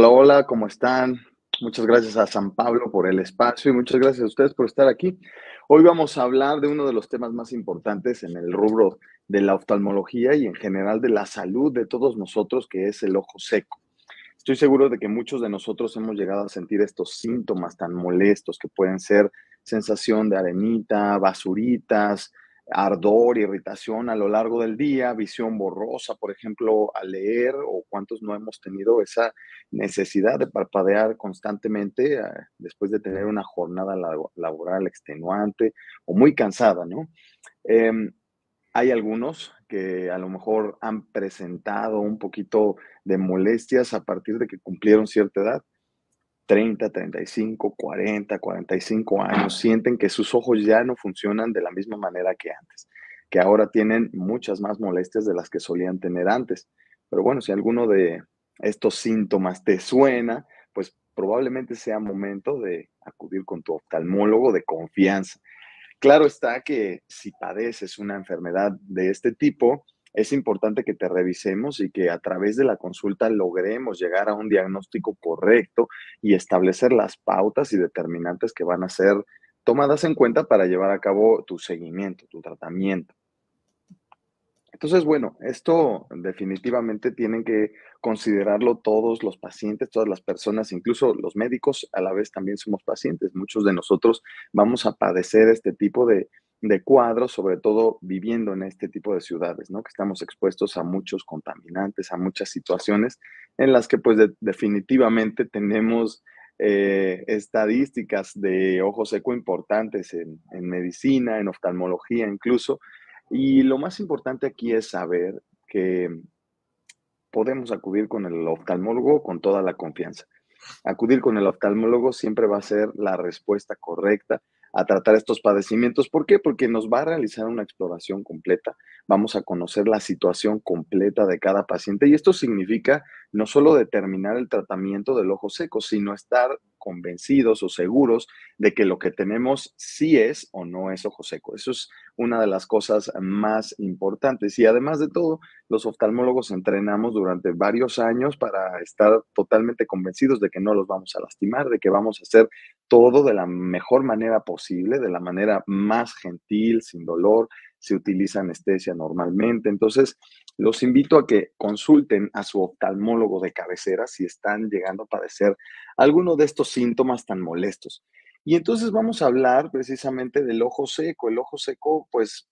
Hola, hola, ¿cómo están? Muchas gracias a San Pablo por el espacio y muchas gracias a ustedes por estar aquí. Hoy vamos a hablar de uno de los temas más importantes en el rubro de la oftalmología y en general de la salud de todos nosotros, que es el ojo seco. Estoy seguro de que muchos de nosotros hemos llegado a sentir estos síntomas tan molestos que pueden ser sensación de arenita, basuritas, ardor, irritación a lo largo del día, visión borrosa, por ejemplo, al leer, o cuántos no hemos tenido esa necesidad de parpadear constantemente después de tener una jornada laboral extenuante o muy cansada, ¿no? Em, Hay algunos que a lo mejor han presentado un poquito de molestias a partir de que cumplieron cierta edad, 30, 35, 40, 45 años, sienten que sus ojos ya no funcionan de la misma manera que antes, que ahora tienen muchas más molestias de las que solían tener antes. Pero bueno, si alguno de estos síntomas te suena, pues probablemente sea momento de acudir con tu oftalmólogo de confianza. Claro está que si padeces una enfermedad de este tipo, es importante que te revisemos y que a través de la consulta logremos llegar a un diagnóstico correcto y establecer las pautas y determinantes que van a ser tomadas en cuenta para llevar a cabo tu seguimiento, tu tratamiento. Entonces, bueno, esto definitivamente tienen que considerarlo todos los pacientes, todas las personas, incluso los médicos a la vez también somos pacientes. Muchos de nosotros vamos a padecer este tipo de cuadros, sobre todo viviendo en este tipo de ciudades, ¿no? Que estamos expuestos a muchos contaminantes, a muchas situaciones en las que pues definitivamente tenemos estadísticas de ojo seco importantes en medicina, en oftalmología incluso, y lo más importante aquí es saber que podemos acudir con el oftalmólogo con toda la confianza. Acudir con el oftalmólogo siempre va a ser la respuesta correcta a tratar estos padecimientos. ¿Por qué? Porque nos va a realizar una exploración completa, vamos a conocer la situación completa de cada paciente y esto significa no solo determinar el tratamiento del ojo seco, sino estar convencidos o seguros de que lo que tenemos sí es o no es ojo seco. Eso es una de las cosas más importantes. Y además de todo, los oftalmólogos entrenamos durante varios años para estar totalmente convencidos de que no los vamos a lastimar, de que vamos a hacer todo de la mejor manera posible, de la manera más gentil, sin dolor. Se utiliza anestesia normalmente. Entonces, los invito a que consulten a su oftalmólogo de cabecera si están llegando a padecer alguno de estos síntomas tan molestos. Y entonces vamos a hablar precisamente del ojo seco. El ojo seco, pues,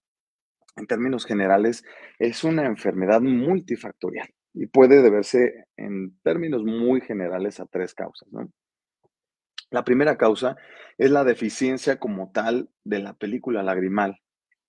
en términos generales, es una enfermedad multifactorial y puede deberse en términos muy generales a tres causas, ¿no? La primera causa es la deficiencia como tal de la película lagrimal.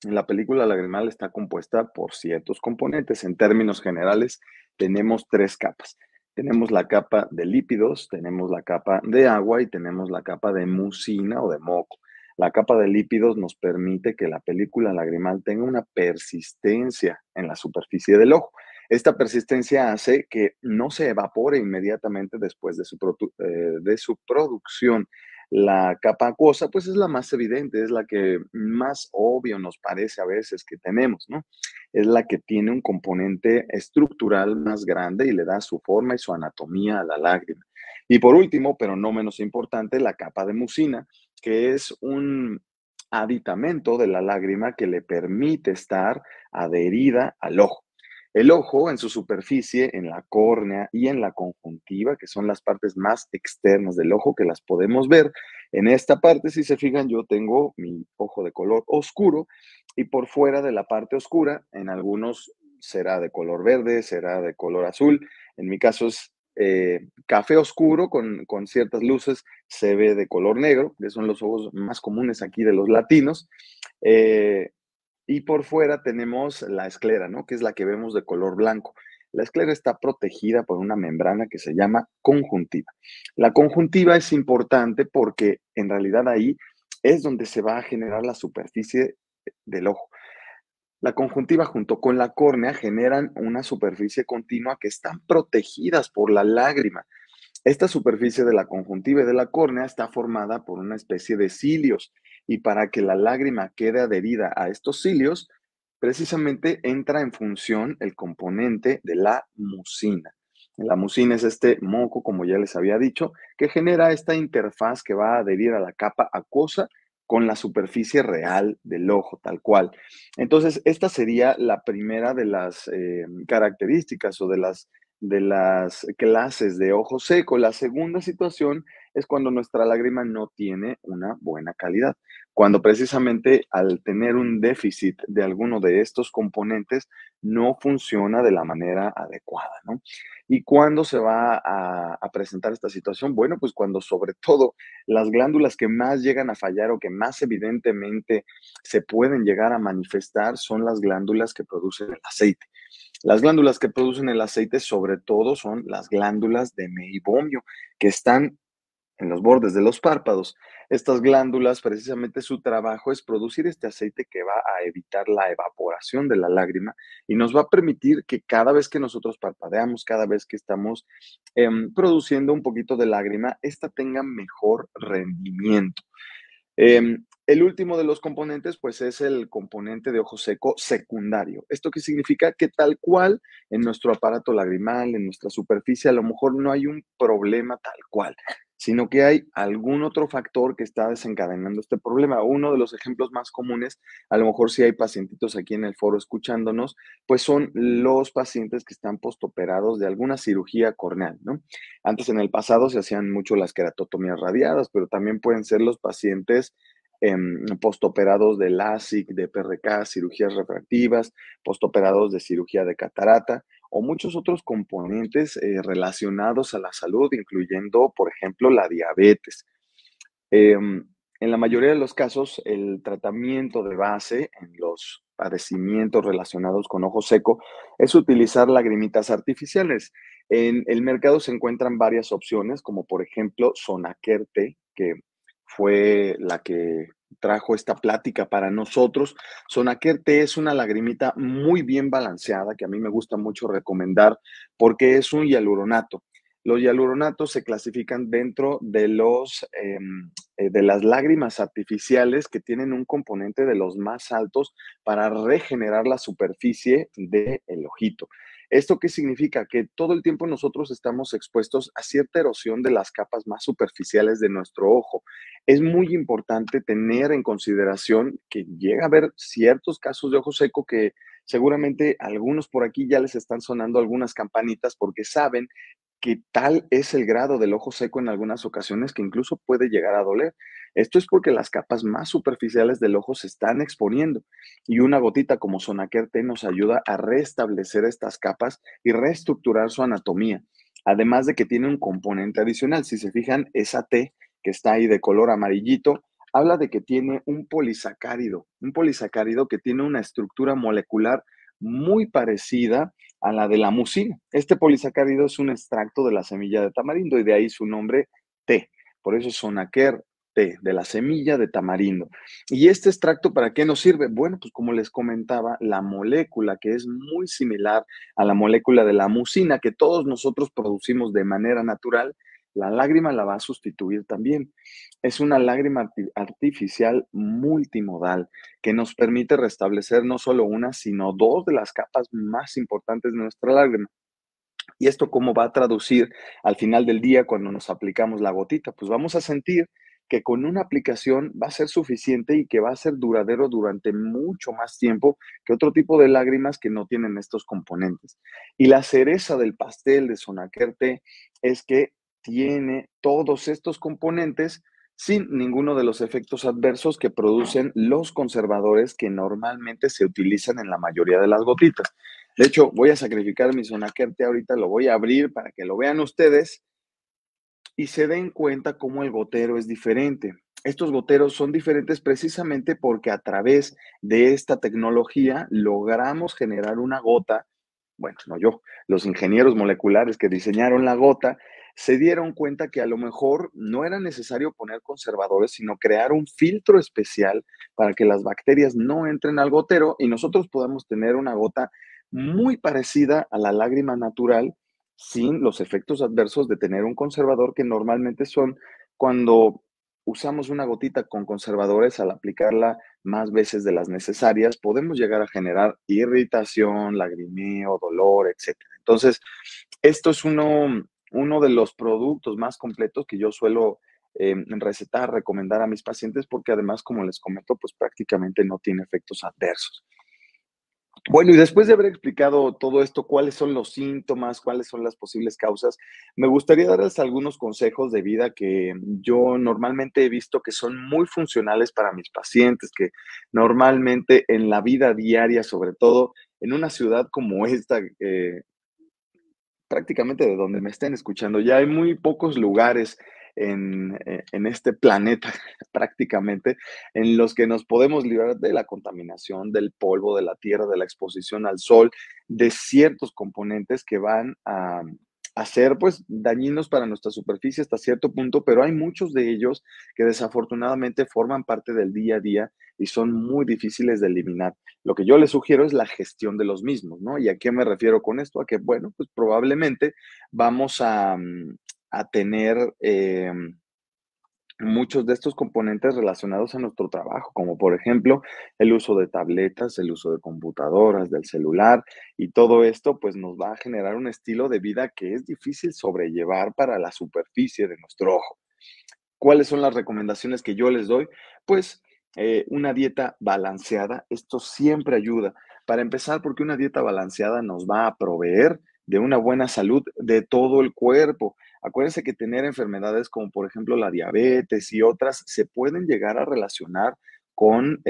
La película lagrimal está compuesta por ciertos componentes. En términos generales, tenemos tres capas. Tenemos la capa de lípidos, tenemos la capa de agua y tenemos la capa de mucina o de moco. La capa de lípidos nos permite que la película lagrimal tenga una persistencia en la superficie del ojo. Esta persistencia hace que no se evapore inmediatamente después de su producción. La capa acuosa, pues es la más evidente, es la que más obvio nos parece a veces que tenemos, ¿no? Es la que tiene un componente estructural más grande y le da su forma y su anatomía a la lágrima. Y por último, pero no menos importante, la capa de mucina, que es un aditamento de la lágrima que le permite estar adherida al ojo. El ojo en su superficie, en la córnea y en la conjuntiva, que son las partes más externas del ojo que las podemos ver. En esta parte, si se fijan, yo tengo mi ojo de color oscuro y por fuera de la parte oscura, en algunos será de color verde, será de color azul. En mi caso es café oscuro con ciertas luces, se ve de color negro, que son los ojos más comunes aquí de los latinos. Eh, y por fuera tenemos la esclera, ¿no? Que es la que vemos de color blanco. La esclera está protegida por una membrana que se llama conjuntiva. La conjuntiva es importante porque en realidad ahí es donde se va a generar la superficie del ojo. La conjuntiva junto con la córnea generan una superficie continua que están protegidas por la lágrima. Esta superficie de la conjuntiva y de la córnea está formada por una especie de cilios y para que la lágrima quede adherida a estos cilios, precisamente entra en función el componente de la mucina. La mucina es este moco, como ya les había dicho, que genera esta interfaz que va a adherir a la capa acuosa con la superficie real del ojo, tal cual. Entonces, esta sería la primera de las características o de las clases de ojo seco. La segunda situación es cuando nuestra lágrima no tiene una buena calidad, cuando precisamente al tener un déficit de alguno de estos componentes no funciona de la manera adecuada, ¿no? ¿Y cuándo se va a presentar esta situación? Bueno, pues cuando sobre todo las glándulas que más llegan a fallar o que más evidentemente se pueden llegar a manifestar son las glándulas que producen el aceite. Las glándulas que producen el aceite sobre todo son las glándulas de meibomio, que están en los bordes de los párpados. Estas glándulas, precisamente su trabajo es producir este aceite que va a evitar la evaporación de la lágrima y nos va a permitir que cada vez que nosotros parpadeamos, cada vez que estamos produciendo un poquito de lágrima, esta tenga mejor rendimiento. El último de los componentes, pues es el componente de ojo seco secundario. ¿Esto qué significa? Que tal cual en nuestro aparato lagrimal, en nuestra superficie, a lo mejor no hay un problema tal cual, sino que hay algún otro factor que está desencadenando este problema. Uno de los ejemplos más comunes, a lo mejor si hay pacientitos aquí en el foro escuchándonos, pues son los pacientes que están postoperados de alguna cirugía corneal, ¿no? Antes en el pasado se hacían mucho las queratotomías radiadas, pero también pueden ser los pacientes postoperados de LASIK, de PRK, cirugías refractivas, postoperados de cirugía de catarata o muchos otros componentes relacionados a la salud, incluyendo, por ejemplo, la diabetes. En la mayoría de los casos, el tratamiento de base en los padecimientos relacionados con ojo seco es utilizar lagrimitas artificiales. En el mercado se encuentran varias opciones, como por ejemplo Sonaquer T, que fue la que trajo esta plática para nosotros. Sonaquer T es una lagrimita muy bien balanceada que a mí me gusta mucho recomendar porque es un hialuronato. Los hialuronatos se clasifican dentro de las lágrimas artificiales que tienen un componente de los más altos para regenerar la superficie del ojito. ¿Esto qué significa? Que todo el tiempo nosotros estamos expuestos a cierta erosión de las capas más superficiales de nuestro ojo. Es muy importante tener en consideración que llega a haber ciertos casos de ojo seco que seguramente algunos por aquí ya les están sonando algunas campanitas porque saben que tal es el grado del ojo seco en algunas ocasiones que incluso puede llegar a doler. Esto es porque las capas más superficiales del ojo se están exponiendo y una gotita como Sonaquer T nos ayuda a restablecer estas capas y reestructurar su anatomía. Además de que tiene un componente adicional. Si se fijan, esa T que está ahí de color amarillito, habla de que tiene un polisacárido que tiene una estructura molecular muy parecida a la de la mucina. Este polisacárido es un extracto de la semilla de tamarindo y de ahí su nombre té. Por eso es Sonaquer té, de la semilla de tamarindo. ¿Y este extracto para qué nos sirve? Bueno, pues como les comentaba, la molécula que es muy similar a la molécula de la mucina que todos nosotros producimos de manera natural, la lágrima la va a sustituir también. Es una lágrima artificial multimodal que nos permite restablecer no solo una, sino dos de las capas más importantes de nuestra lágrima. ¿Y esto cómo va a traducir al final del día cuando nos aplicamos la gotita? Pues vamos a sentir que con una aplicación va a ser suficiente y que va a ser duradero durante mucho más tiempo que otro tipo de lágrimas que no tienen estos componentes. Y la cereza del pastel de Sonaquer T es que tiene todos estos componentes sin ninguno de los efectos adversos que producen los conservadores que normalmente se utilizan en la mayoría de las gotitas. De hecho, voy a sacrificar mi Sonaquerte ahorita, lo voy a abrir para que lo vean ustedes y se den cuenta cómo el gotero es diferente. Estos goteros son diferentes precisamente porque a través de esta tecnología logramos generar una gota, bueno, no yo, los ingenieros moleculares que diseñaron la gota se dieron cuenta que a lo mejor no era necesario poner conservadores, sino crear un filtro especial para que las bacterias no entren al gotero y nosotros podamos tener una gota muy parecida a la lágrima natural sin los efectos adversos de tener un conservador que normalmente son cuando usamos una gotita con conservadores, al aplicarla más veces de las necesarias, podemos llegar a generar irritación, lagrimeo, dolor, etcétera. Entonces, esto es uno de los productos más completos que yo suelo recetar, recomendar a mis pacientes, porque además, como les comento, pues prácticamente no tiene efectos adversos. Bueno, y después de haber explicado todo esto, cuáles son los síntomas, cuáles son las posibles causas, me gustaría darles algunos consejos de vida que yo normalmente he visto que son muy funcionales para mis pacientes, que normalmente en la vida diaria, sobre todo en una ciudad como esta, prácticamente de donde me estén escuchando. Ya hay muy pocos lugares en este planeta, prácticamente, en los que nos podemos librar de la contaminación, del polvo, de la tierra, de la exposición al sol, de ciertos componentes que van a ser, pues, dañinos para nuestra superficie hasta cierto punto, pero hay muchos de ellos que desafortunadamente forman parte del día a día y son muy difíciles de eliminar. Lo que yo les sugiero es la gestión de los mismos, ¿no? ¿Y a qué me refiero con esto? A que, bueno, pues probablemente vamos a tener muchos de estos componentes relacionados a nuestro trabajo, como por ejemplo el uso de tabletas, el uso de computadoras, del celular, y todo esto pues nos va a generar un estilo de vida que es difícil sobrellevar para la superficie de nuestro ojo. ¿Cuáles son las recomendaciones que yo les doy? Pues una dieta balanceada, esto siempre ayuda. Para empezar, porque una dieta balanceada nos va a proveer de una buena salud de todo el cuerpo. Acuérdense que tener enfermedades como por ejemplo la diabetes y otras se pueden llegar a relacionar con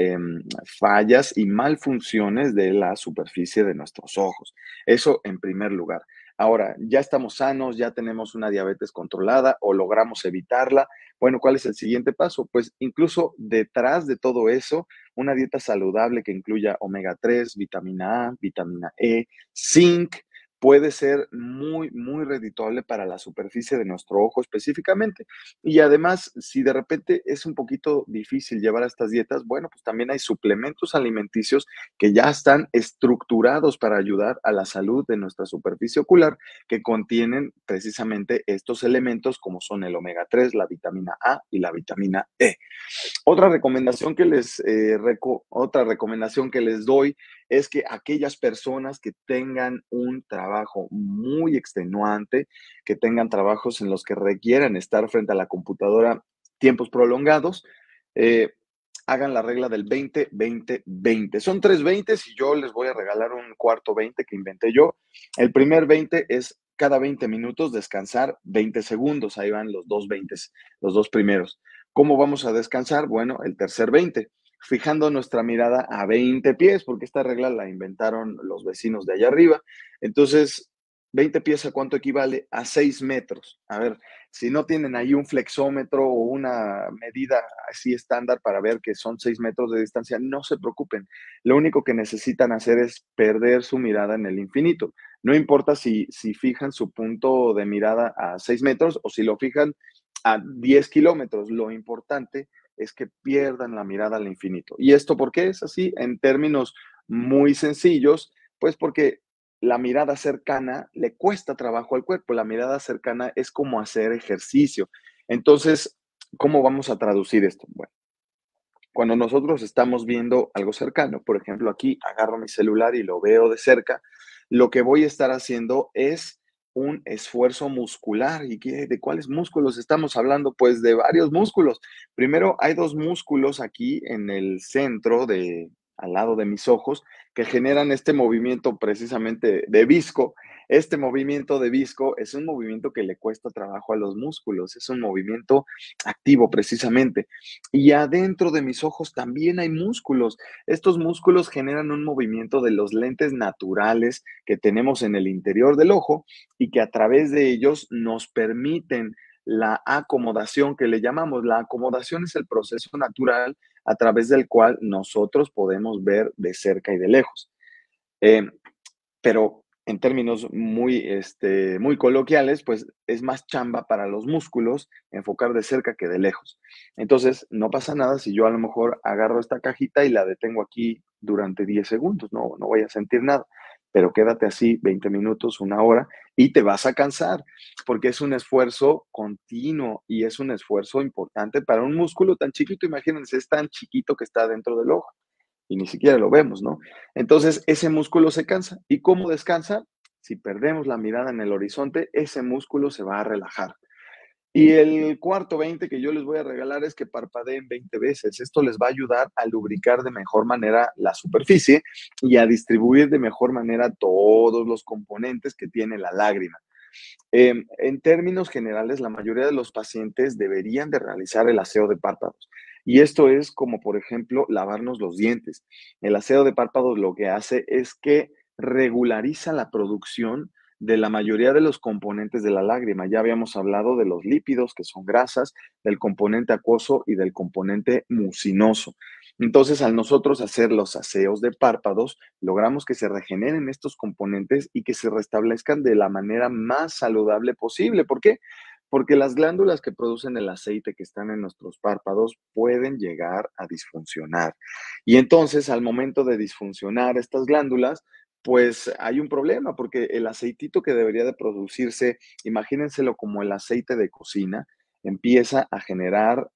fallas y malfunciones de la superficie de nuestros ojos. Eso en primer lugar. Ahora, ya estamos sanos, ya tenemos una diabetes controlada o logramos evitarla. Bueno, ¿cuál es el siguiente paso? Pues incluso detrás de todo eso, una dieta saludable que incluya omega 3, vitamina A, vitamina E, zinc, puede ser muy, muy redituable para la superficie de nuestro ojo específicamente. Y además, si de repente es un poquito difícil llevar estas dietas, bueno, pues también hay suplementos alimenticios que ya están estructurados para ayudar a la salud de nuestra superficie ocular, que contienen precisamente estos elementos como son el omega 3, la vitamina A y la vitamina E. Otra recomendación que les doy es que aquellas personas que tengan un trabajo muy extenuante, que tengan trabajos en los que requieran estar frente a la computadora tiempos prolongados, eh, hagan la regla del 20-20-20. Son tres 20 y yo les voy a regalar un cuarto 20 que inventé yo. El primer 20 es cada 20 minutos descansar 20 segundos. Ahí van los dos 20, los dos primeros. ¿Cómo vamos a descansar? Bueno, el tercer 20, fijando nuestra mirada a 20 pies, porque esta regla la inventaron los vecinos de allá arriba. Entonces, 20 pies, ¿a cuánto equivale? A 6 metros. A ver, si no tienen ahí un flexómetro o una medida así estándar para ver que son 6 metros de distancia, no se preocupen. Lo único que necesitan hacer es perder su mirada en el infinito. No importa si fijan su punto de mirada a 6 metros o si lo fijan a 10 kilómetros. Lo importante es que pierdan la mirada al infinito. ¿Y esto por qué es así? En términos muy sencillos, pues porque la mirada cercana le cuesta trabajo al cuerpo. La mirada cercana es como hacer ejercicio. Entonces, ¿cómo vamos a traducir esto? Bueno, cuando nosotros estamos viendo algo cercano, por ejemplo, aquí agarro mi celular y lo veo de cerca, lo que voy a estar haciendo es un esfuerzo muscular. ¿Y de cuáles músculos estamos hablando? Pues de varios músculos. Primero, hay dos músculos aquí en el centro al lado de mis ojos, que generan este movimiento precisamente de visco. Este movimiento de visco es un movimiento que le cuesta trabajo a los músculos, es un movimiento activo precisamente. Y adentro de mis ojos también hay músculos. Estos músculos generan un movimiento de los lentes naturales que tenemos en el interior del ojo y que a través de ellos nos permiten la acomodación que le llamamos. La acomodación es el proceso natural a través del cual nosotros podemos ver de cerca y de lejos. Eh, pero en términos muy coloquiales, pues es más chamba para los músculos enfocar de cerca que de lejos. Entonces, no pasa nada si yo a lo mejor agarro esta cajita y la detengo aquí durante 10 segundos, no voy a sentir nada, pero quédate así 20 minutos, una hora y te vas a cansar, porque es un esfuerzo continuo y es un esfuerzo importante para un músculo tan chiquito. Imagínense, es tan chiquito que está dentro del ojo y ni siquiera lo vemos, ¿no? Entonces, ese músculo se cansa. ¿Y cómo descansa? Si perdemos la mirada en el horizonte, ese músculo se va a relajar. Y el cuarto 20 que yo les voy a regalar es que parpadeen 20 veces. Esto les va a ayudar a lubricar de mejor manera la superficie y a distribuir de mejor manera todos los componentes que tiene la lágrima. En términos generales, la mayoría de los pacientes deberían de realizar el aseo de párpados. Y esto es como, por ejemplo, lavarnos los dientes. El aseo de párpados lo que hace es que regulariza la producción de la mayoría de los componentes de la lágrima. Ya habíamos hablado de los lípidos, que son grasas, del componente acuoso y del componente mucinoso. Entonces, al nosotros hacer los aseos de párpados, logramos que se regeneren estos componentes y que se restablezcan de la manera más saludable posible. ¿Por qué? Porque las glándulas que producen el aceite que están en nuestros párpados pueden llegar a disfuncionar. Y entonces, al momento de disfuncionar estas glándulas, pues hay un problema, porque el aceitito que debería de producirse, imagínenselo como el aceite de cocina, empieza a generar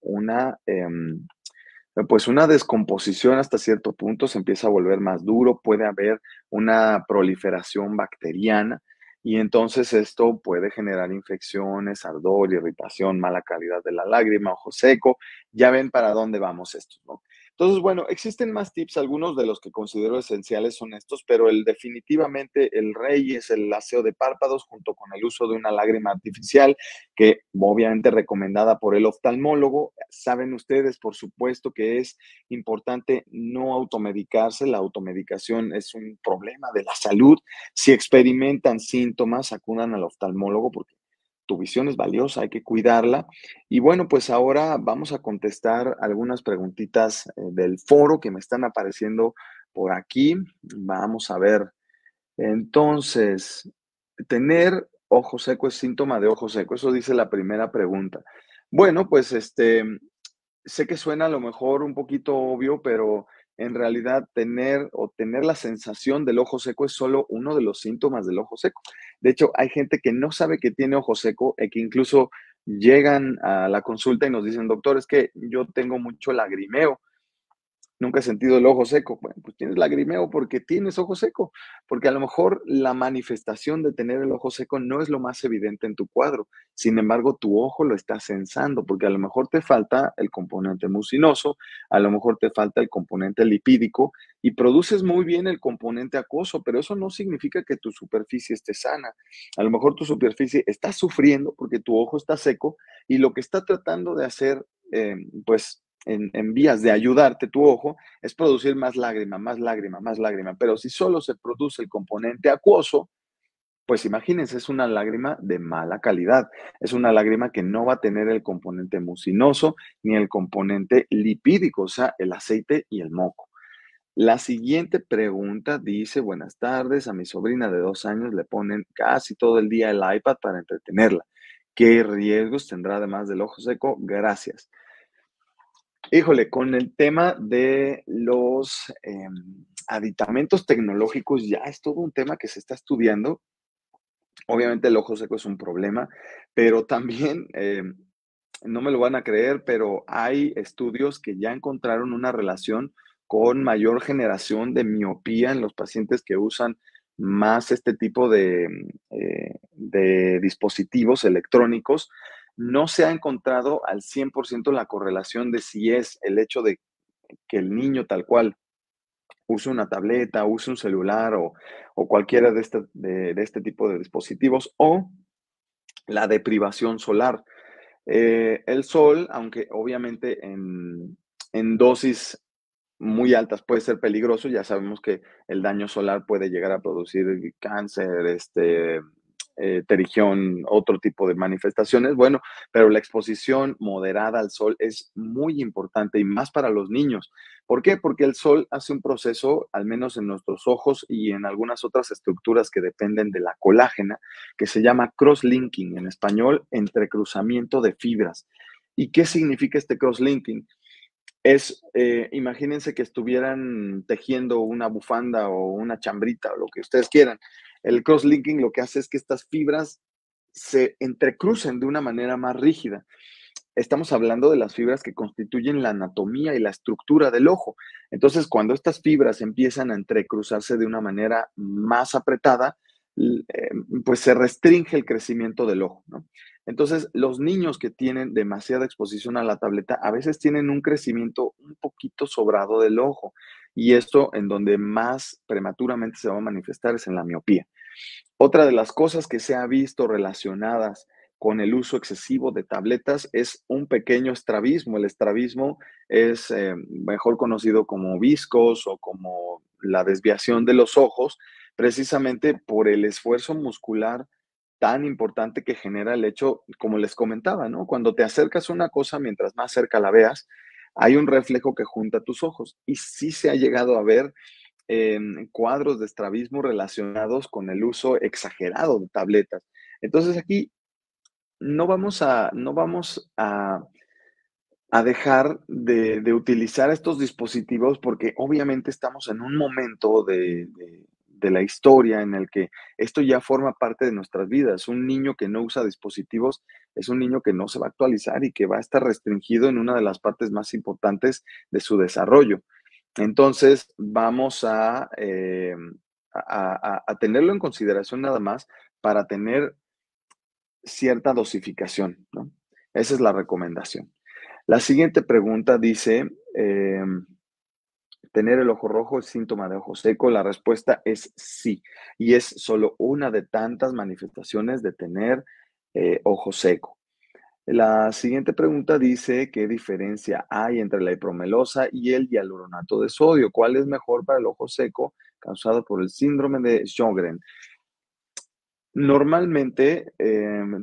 pues una descomposición hasta cierto punto, se empieza a volver más duro, puede haber una proliferación bacteriana y entonces esto puede generar infecciones, ardor, irritación, mala calidad de la lágrima, ojo seco. Ya ven para dónde vamos estos, ¿no? Entonces, bueno, existen más tips, algunos de los que considero esenciales son estos, pero definitivamente el rey es el aseo de párpados junto con el uso de una lágrima artificial que obviamente recomendada por el oftalmólogo. Saben ustedes, por supuesto, que es importante no automedicarse. La automedicación es un problema de la salud. Si experimentan síntomas, acudan al oftalmólogo porque tu visión es valiosa, hay que cuidarla. Y bueno, pues ahora vamos a contestar algunas preguntitas del foro que me están apareciendo por aquí. Vamos a ver. Entonces, tener ojo seco es síntoma de ojo seco, eso dice la primera pregunta. Bueno, pues sé que suena a lo mejor un poquito obvio, pero en realidad tener la sensación del ojo seco es solo uno de los síntomas del ojo seco. De hecho, hay gente que no sabe que tiene ojo seco y que incluso llegan a la consulta y nos dicen, doctor, es que yo tengo mucho lagrimeo. Nunca he sentido el ojo seco. Bueno, pues tienes lagrimeo porque tienes ojo seco, porque a lo mejor la manifestación de tener el ojo seco no es lo más evidente en tu cuadro. Sin embargo, tu ojo lo está sensando, porque a lo mejor te falta el componente mucinoso, a lo mejor te falta el componente lipídico y produces muy bien el componente acuoso, pero eso no significa que tu superficie esté sana. A lo mejor tu superficie está sufriendo porque tu ojo está seco y lo que está tratando de hacer, pues en vías de ayudarte tu ojo, es producir más lágrima, más lágrima, más lágrima. Pero si solo se produce el componente acuoso, pues imagínense, es una lágrima de mala calidad. Es una lágrima que no va a tener el componente mucinoso ni el componente lipídico, o sea, el aceite y el moco. La siguiente pregunta dice, buenas tardes, a mi sobrina de 2 años le ponen casi todo el día el iPad para entretenerla. ¿Qué riesgos tendrá además del ojo seco? Gracias. Híjole, con el tema de los aditamentos tecnológicos, ya es todo un tema que se está estudiando. Obviamente el ojo seco es un problema, pero también, no me lo van a creer, pero hay estudios que ya encontraron una relación con mayor generación de miopía en los pacientes que usan más este tipo de dispositivos electrónicos. No se ha encontrado al 100% la correlación de si es el hecho de que el niño tal cual use una tableta, use un celular o cualquiera de este tipo de dispositivos o la deprivación solar. El sol, aunque obviamente en dosis muy altas puede ser peligroso, ya sabemos que el daño solar puede llegar a producir cáncer, terigión, otro tipo de manifestaciones. Bueno, pero la exposición moderada al sol es muy importante y más para los niños. ¿Por qué? Porque el sol hace un proceso, al menos en nuestros ojos y en algunas otras estructuras que dependen de la colágena, que se llama cross-linking, en español, entrecruzamiento de fibras. ¿Y qué significa este cross-linking? Imagínense que estuvieran tejiendo una bufanda o una chambrita o lo que ustedes quieran. El cross-linking lo que hace es que estas fibras se entrecrucen de una manera más rígida. Estamos hablando de las fibras que constituyen la anatomía y la estructura del ojo. Entonces, cuando estas fibras empiezan a entrecruzarse de una manera más apretada, pues se restringe el crecimiento del ojo, ¿no? Entonces, los niños que tienen demasiada exposición a la tableta a veces tienen un crecimiento un poquito sobrado del ojo y esto en donde más prematuramente se va a manifestar es en la miopía. Otra de las cosas que se ha visto relacionadas con el uso excesivo de tabletas es un pequeño estrabismo. El estrabismo es mejor conocido como viscos o como la desviación de los ojos, precisamente por el esfuerzo muscular tan importante que genera el hecho, como les comentaba, ¿no? Cuando te acercas a una cosa, mientras más cerca la veas, hay un reflejo que junta tus ojos. Y sí se ha llegado a ver cuadros de estrabismo relacionados con el uso exagerado de tabletas. Entonces aquí no vamos a dejar de utilizar estos dispositivos porque obviamente estamos en un momento de la historia en el que esto ya forma parte de nuestras vidas. Un niño que no usa dispositivos es un niño que no se va a actualizar y que va a estar restringido en una de las partes más importantes de su desarrollo. Entonces, vamos a tenerlo en consideración nada más para tener cierta dosificación, ¿no? Esa es la recomendación. La siguiente pregunta dice, ¿tener el ojo rojo es síntoma de ojo seco? La respuesta es sí, y es solo una de tantas manifestaciones de tener ojo seco. La siguiente pregunta dice, ¿qué diferencia hay entre la hipromelosa y el hialuronato de sodio? ¿Cuál es mejor para el ojo seco causado por el síndrome de Sjögren? Normalmente,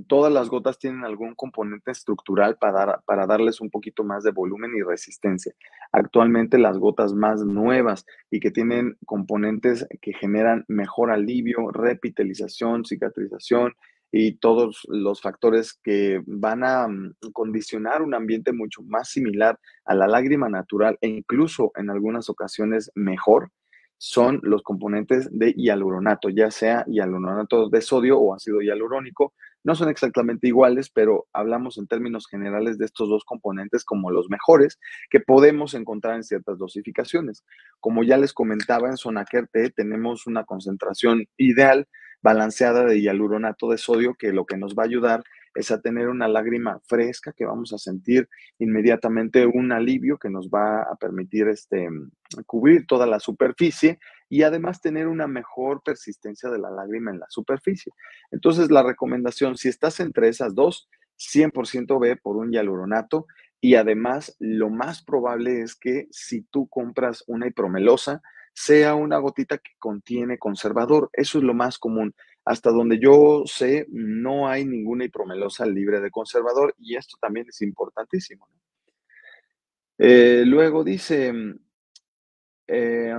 todas las gotas tienen algún componente estructural para darles un poquito más de volumen y resistencia. Actualmente, las gotas más nuevas y que tienen componentes que generan mejor alivio, repitalización, cicatrización y todos los factores que van a condicionar un ambiente mucho más similar a la lágrima natural e incluso en algunas ocasiones mejor, son los componentes de hialuronato, ya sea hialuronato de sodio o ácido hialurónico. No son exactamente iguales, pero hablamos en términos generales de estos dos componentes como los mejores que podemos encontrar en ciertas dosificaciones. Como ya les comentaba, en Sonaquer T tenemos una concentración ideal balanceada de hialuronato de sodio que lo que nos va a ayudar es a tener una lágrima fresca que vamos a sentir inmediatamente un alivio que nos va a permitir cubrir toda la superficie y además tener una mejor persistencia de la lágrima en la superficie. Entonces, la recomendación, si estás entre esas dos, 100% ve por un hialuronato y además lo más probable es que si tú compras una hipromelosa, sea una gotita que contiene conservador. Eso es lo más común. Hasta donde yo sé, no hay ninguna hipromelosa libre de conservador y esto también es importantísimo, ¿no? Luego dice, eh,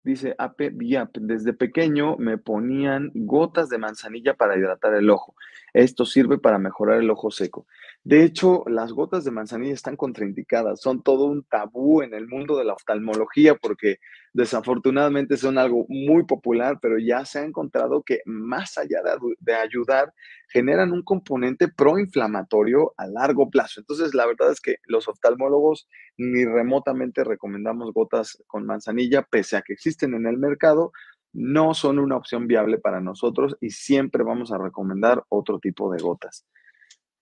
dice Ape Biap, desde pequeño me ponían gotas de manzanilla para hidratar el ojo. Esto sirve para mejorar el ojo seco. De hecho, las gotas de manzanilla están contraindicadas, son todo un tabú en el mundo de la oftalmología porque desafortunadamente son algo muy popular, pero ya se ha encontrado que más allá de ayudar, generan un componente proinflamatorio a largo plazo. Entonces, la verdad es que los oftalmólogos ni remotamente recomendamos gotas con manzanilla, pese a que existen en el mercado, no son una opción viable para nosotros y siempre vamos a recomendar otro tipo de gotas.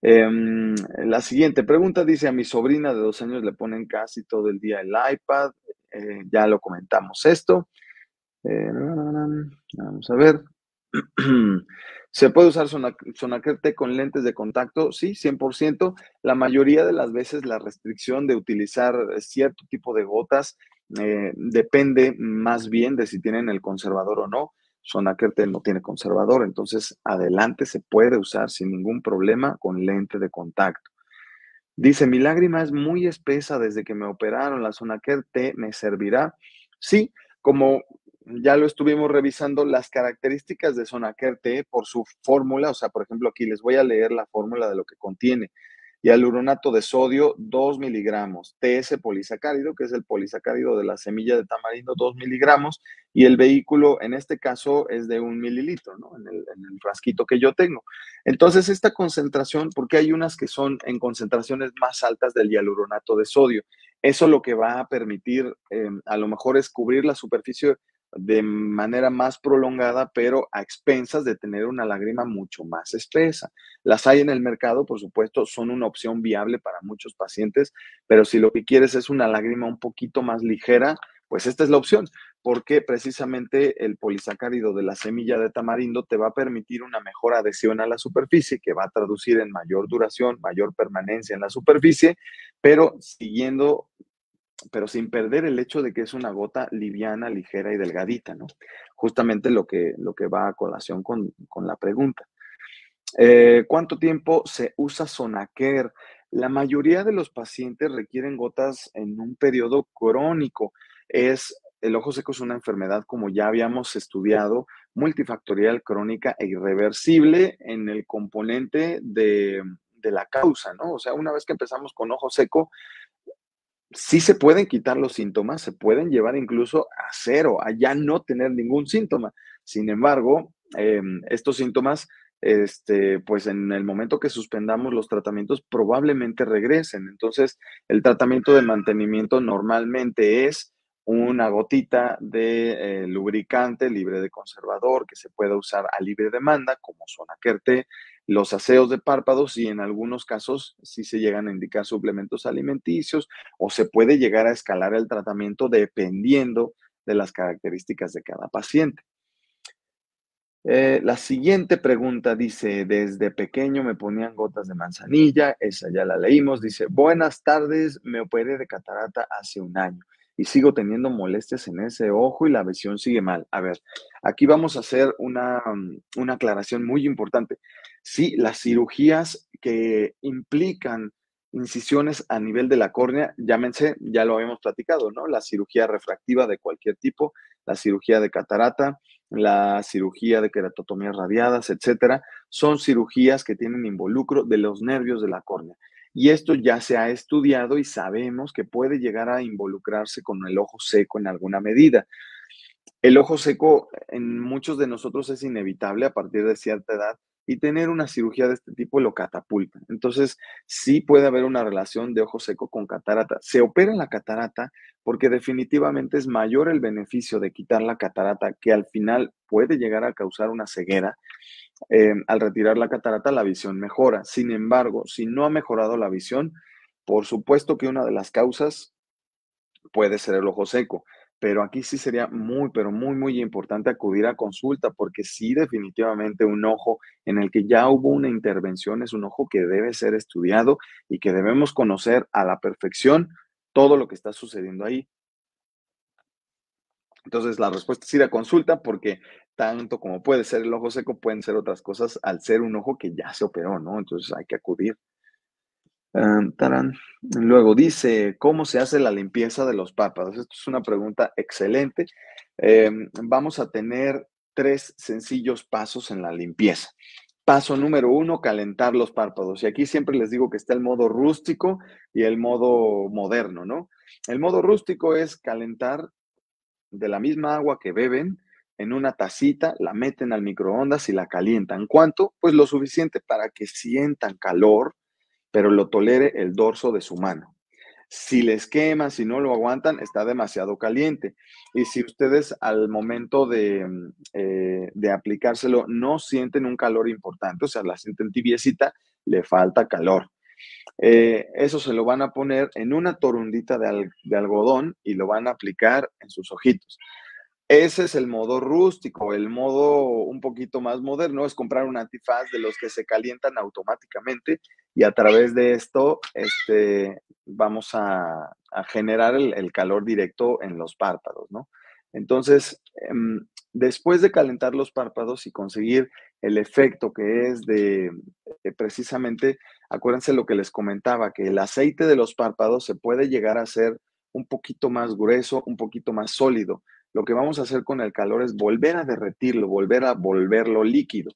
La siguiente pregunta dice, a mi sobrina de 2 años le ponen casi todo el día el iPad, ya lo comentamos esto. Vamos a ver. ¿Se puede usar Sonaquete con lentes de contacto? Sí, 100%. La mayoría de las veces la restricción de utilizar cierto tipo de gotas depende más bien de si tienen el conservador o no. Sonacerte no tiene conservador, entonces adelante se puede usar sin ningún problema con lente de contacto. Dice, mi lágrima es muy espesa desde que me operaron, ¿la Sonaquer T me servirá? Sí, como ya lo estuvimos revisando, las características de Sonaquer T por su fórmula, o sea, por ejemplo, aquí les voy a leer la fórmula de lo que contiene. Hialuronato de sodio, 2 miligramos. TS polisacárido, que es el polisacárido de la semilla de tamarindo, 2 miligramos. Y el vehículo, en este caso, es de 1 mililitro, ¿no? En el frasquito que yo tengo. Entonces, esta concentración, porque hay unas que son en concentraciones más altas del hialuronato de sodio, eso lo que va a permitir a lo mejor es cubrir la superficie de manera más prolongada, pero a expensas de tener una lágrima mucho más espesa. Las hay en el mercado, por supuesto, son una opción viable para muchos pacientes, pero si lo que quieres es una lágrima un poquito más ligera, pues esta es la opción, porque precisamente el polisacárido de la semilla de tamarindo te va a permitir una mejor adhesión a la superficie, que va a traducir en mayor duración, mayor permanencia en la superficie, pero siguiendo, pero sin perder el hecho de que es una gota liviana, ligera y delgadita, ¿no? Justamente lo que va a colación con la pregunta. ¿Cuánto tiempo se usa Sonaquer? La mayoría de los pacientes requieren gotas en un periodo crónico. El ojo seco es una enfermedad, como ya habíamos estudiado, multifactorial, crónica e irreversible en el componente de la causa, ¿no? O sea, una vez que empezamos con ojo seco, sí se pueden quitar los síntomas, se pueden llevar incluso a cero, a ya no tener ningún síntoma. Sin embargo, estos síntomas, pues en el momento que suspendamos los tratamientos, probablemente regresen. Entonces, el tratamiento de mantenimiento normalmente es una gotita de lubricante libre de conservador que se pueda usar a libre demanda, como Sonaquer T, los aseos de párpados y en algunos casos sí se llegan a indicar suplementos alimenticios o se puede llegar a escalar el tratamiento dependiendo de las características de cada paciente. La siguiente pregunta dice, desde pequeño me ponían gotas de manzanilla, esa ya la leímos, dice, buenas tardes, me operé de catarata hace un año y sigo teniendo molestias en ese ojo y la visión sigue mal. A ver, aquí vamos a hacer una aclaración muy importante. Sí, las cirugías que implican incisiones a nivel de la córnea, llámense, ya lo habíamos platicado, ¿no? La cirugía refractiva de cualquier tipo, la cirugía de catarata, la cirugía de queratotomías radiadas, etcétera, son cirugías que tienen involucro de los nervios de la córnea. Y esto ya se ha estudiado y sabemos que puede llegar a involucrarse con el ojo seco en alguna medida. El ojo seco en muchos de nosotros es inevitable a partir de cierta edad y tener una cirugía de este tipo lo catapulta. Entonces, sí puede haber una relación de ojo seco con catarata. Se opera la catarata porque definitivamente es mayor el beneficio de quitar la catarata que al final puede llegar a causar una ceguera. Al retirar la catarata, la visión mejora. Sin embargo, si no ha mejorado la visión, por supuesto que una de las causas puede ser el ojo seco, pero aquí sí sería muy, pero muy, muy importante acudir a consulta, porque sí, definitivamente un ojo en el que ya hubo una intervención es un ojo que debe ser estudiado y que debemos conocer a la perfección todo lo que está sucediendo ahí. Entonces, la respuesta es ir a consulta porque tanto como puede ser el ojo seco, pueden ser otras cosas al ser un ojo que ya se operó, ¿no? Entonces hay que acudir. Tarán. Luego dice, ¿cómo se hace la limpieza de los párpados? Esto es una pregunta excelente. Vamos a tener 3 sencillos pasos en la limpieza. Paso número 1, calentar los párpados. Y aquí siempre les digo que está el modo rústico y el modo moderno, ¿no? El modo rústico es calentar de la misma agua que beben en una tacita, la meten al microondas y la calientan. ¿Cuánto? Pues lo suficiente para que sientan calor pero lo tolere el dorso de su mano. Si les quema, si no lo aguantan, está demasiado caliente. Y si ustedes al momento de aplicárselo no sienten un calor importante, o sea, la sienten tibiecita, le falta calor. Eso se lo van a poner en una torundita de algodón y lo van a aplicar en sus ojitos. Ese es el modo rústico. El modo un poquito más moderno es comprar un antifaz de los que se calientan automáticamente y a través de esto vamos a generar el calor directo en los párpados, ¿no? Entonces, después de calentar los párpados y conseguir el efecto que es de precisamente, acuérdense lo que les comentaba, que el aceite de los párpados se puede llegar a hacer un poquito más grueso, un poquito más sólido. Lo que vamos a hacer con el calor es volver a derretirlo, volver a volverlo líquido.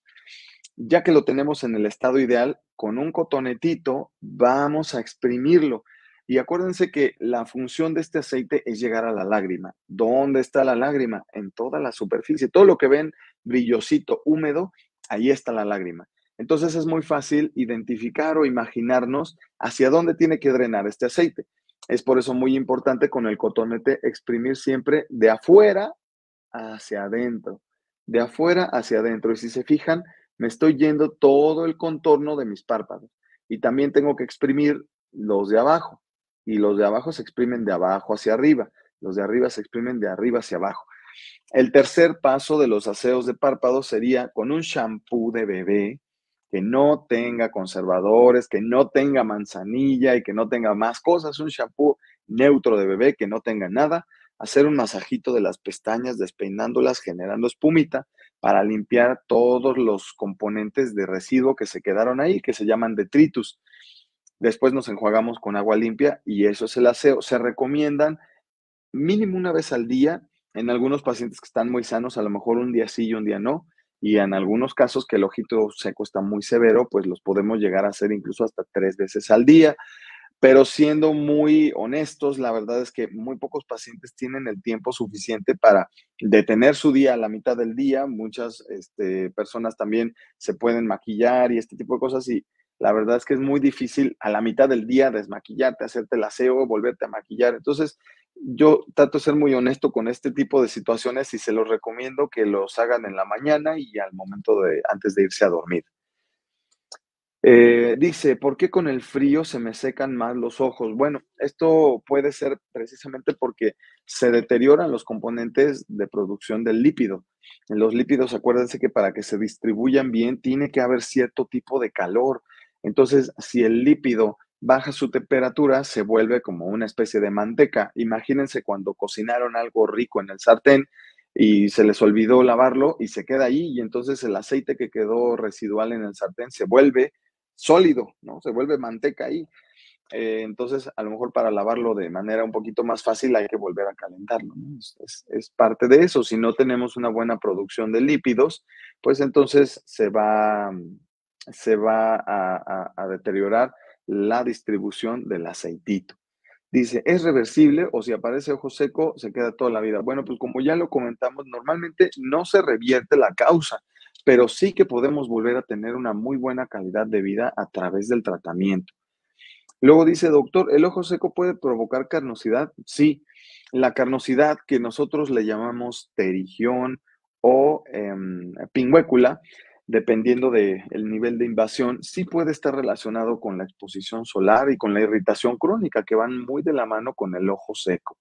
Ya que lo tenemos en el estado ideal, con un cotonetito vamos a exprimirlo. Y acuérdense que la función de este aceite es llegar a la lágrima. ¿Dónde está la lágrima? En toda la superficie. Todo lo que ven brillosito, húmedo, ahí está la lágrima. Entonces es muy fácil identificar o imaginarnos hacia dónde tiene que drenar este aceite. Es por eso muy importante con el cotonete exprimir siempre de afuera hacia adentro, de afuera hacia adentro. Y si se fijan, me estoy yendo todo el contorno de mis párpados. Y también tengo que exprimir los de abajo. Y los de abajo se exprimen de abajo hacia arriba. Los de arriba se exprimen de arriba hacia abajo. El tercer paso de los aseos de párpados sería con un shampoo de bebé que no tenga conservadores, que no tenga manzanilla y que no tenga más cosas, un shampoo neutro de bebé que no tenga nada, hacer un masajito de las pestañas, despeinándolas, generando espumita para limpiar todos los componentes de residuo que se quedaron ahí, que se llaman detritus. Después nos enjuagamos con agua limpia y eso es el aseo. Se recomiendan mínimo una vez al día, en algunos pacientes que están muy sanos, a lo mejor un día sí y un día no, y en algunos casos que el ojito seco está muy severo, pues los podemos llegar a hacer incluso hasta 3 veces al día, pero siendo muy honestos, la verdad es que muy pocos pacientes tienen el tiempo suficiente para detener su día a la mitad del día. Muchas personas también se pueden maquillar y este tipo de cosas y la verdad es que es muy difícil a la mitad del día desmaquillarte, hacerte el aseo, volverte a maquillar. Entonces, yo trato de ser muy honesto con este tipo de situaciones y se los recomiendo que los hagan en la mañana y al momento de antes de irse a dormir. Dice, ¿por qué con el frío se me secan más los ojos? Bueno, esto puede ser precisamente porque se deterioran los componentes de producción del lípido. En los lípidos, acuérdense que para que se distribuyan bien tiene que haber cierto tipo de calor. Entonces, si el lípido baja su temperatura, se vuelve como una especie de manteca. Imagínense cuando cocinaron algo rico en el sartén y se les olvidó lavarlo y se queda ahí y entonces el aceite que quedó residual en el sartén se vuelve sólido, ¿no? Se vuelve manteca ahí. Entonces, a lo mejor para lavarlo de manera un poquito más fácil hay que volver a calentarlo, ¿no? Es parte de eso. Si no tenemos una buena producción de lípidos, pues entonces se va a deteriorar la distribución del aceitito. Dice, ¿es reversible o si aparece ojo seco se queda toda la vida? Bueno, pues como ya lo comentamos, normalmente no se revierte la causa, pero sí que podemos volver a tener una muy buena calidad de vida a través del tratamiento. Luego dice, doctor, ¿el ojo seco puede provocar carnosidad? Sí, la carnosidad que nosotros le llamamos terigión o pingüécula, dependiendo del nivel de invasión, sí puede estar relacionado con la exposición solar y con la irritación crónica, que van muy de la mano con el ojo seco.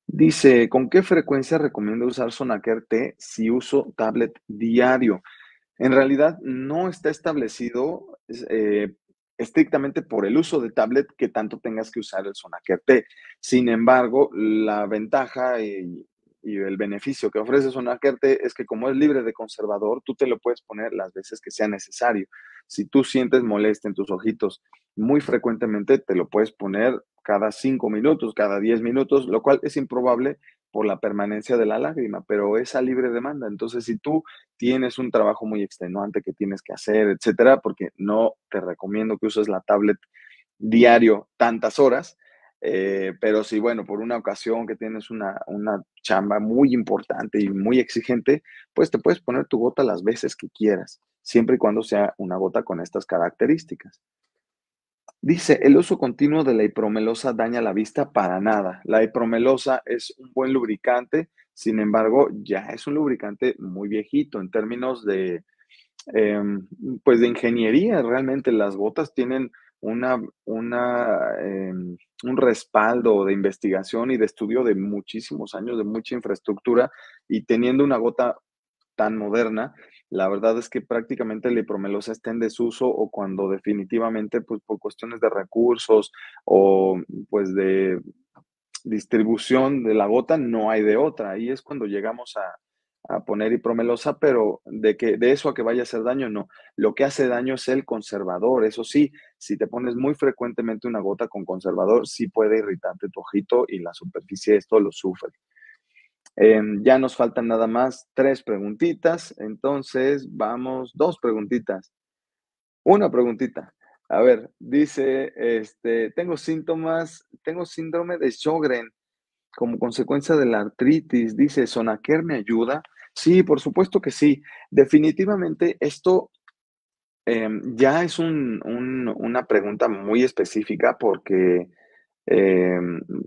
Dice, ¿con qué frecuencia recomiendo usar Sonaker T si uso tablet diario? En realidad no está establecido estrictamente por el uso de tablet que tanto tengas que usar el Sonaker T. Sin embargo, la ventaja y el beneficio que ofrece Sonaker T es que como es libre de conservador, tú te lo puedes poner las veces que sea necesario. Si tú sientes molestia en tus ojitos muy frecuentemente, te lo puedes poner cada 5 minutos, cada 10 minutos, lo cual es improbable por la permanencia de la lágrima, pero es a libre demanda. Entonces, si tú tienes un trabajo muy extenuante que tienes que hacer, etcétera, porque no te recomiendo que uses la tablet diario tantas horas, pero si, bueno, por una ocasión que tienes una chamba muy importante y muy exigente, pues te puedes poner tu gota las veces que quieras, siempre y cuando sea una gota con estas características. Dice, el uso continuo de la hipromelosa daña la vista para nada. La hipromelosa es un buen lubricante, sin embargo, ya es un lubricante muy viejito en términos em, pues de ingeniería. Realmente las gotas tienen una, un respaldo de investigación y de estudio de muchísimos años, de mucha infraestructura, y teniendo una gota tan moderna, la verdad es que prácticamente la hipromelosa está en desuso o cuando definitivamente, pues por cuestiones de recursos o pues distribución de la gota, no hay de otra. Ahí es cuando llegamos a poner hipromelosa, pero de eso a que vaya a hacer daño, no. Lo que hace daño es el conservador. Eso sí, si te pones muy frecuentemente una gota con conservador, sí puede irritarte tu ojito y la superficie esto lo sufre. Ya nos faltan nada más 3 preguntitas, entonces vamos, 2 preguntitas. Una preguntita. A ver, dice, tengo síndrome de Sjögren como consecuencia de la artritis. Dice, ¿Sonaquer me ayuda? Sí, por supuesto que sí. Definitivamente esto ya es una pregunta muy específica porque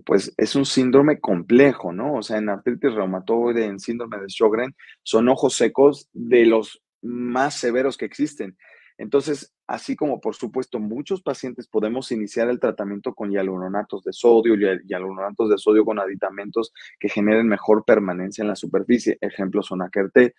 pues es un síndrome complejo, ¿no? O sea, en artritis reumatoide, en síndrome de Sjögren, son ojos secos de los más severos que existen. Entonces, así como por supuesto muchos pacientes podemos iniciar el tratamiento con hialuronatos de sodio, hialuronatos de sodio con aditamentos que generen mejor permanencia en la superficie, ejemplo Sonaquer T.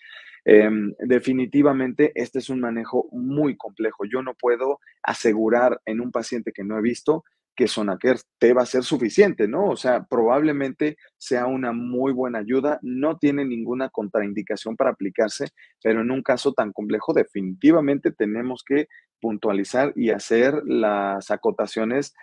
Definitivamente este es un manejo muy complejo. Yo no puedo asegurar en un paciente que no he visto que Sonaquer te va a ser suficiente, ¿no? O sea, probablemente sea una muy buena ayuda, no tiene ninguna contraindicación para aplicarse, pero en un caso tan complejo definitivamente tenemos que puntualizar y hacer las acotaciones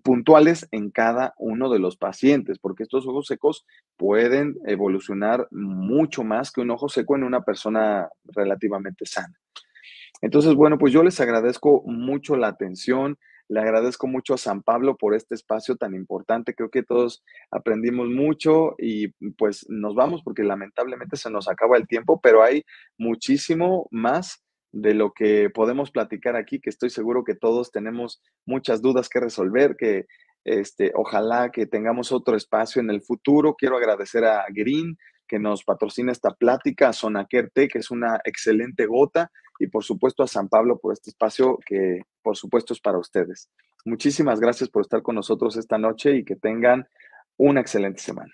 puntuales en cada uno de los pacientes, porque estos ojos secos pueden evolucionar mucho más que un ojo seco en una persona relativamente sana. Entonces, bueno, pues yo les agradezco mucho la atención, le agradezco mucho a San Pablo por este espacio tan importante. Creo que todos aprendimos mucho y pues nos vamos porque lamentablemente se nos acaba el tiempo, pero hay muchísimo más de lo que podemos platicar aquí, que estoy seguro que todos tenemos muchas dudas que resolver, que ojalá que tengamos otro espacio en el futuro. Quiero agradecer a Green que nos patrocina esta plática, a Sonaquer T, que es una excelente gota, y por supuesto a San Pablo por este espacio que por supuesto es para ustedes. Muchísimas gracias por estar con nosotros esta noche y que tengan una excelente semana.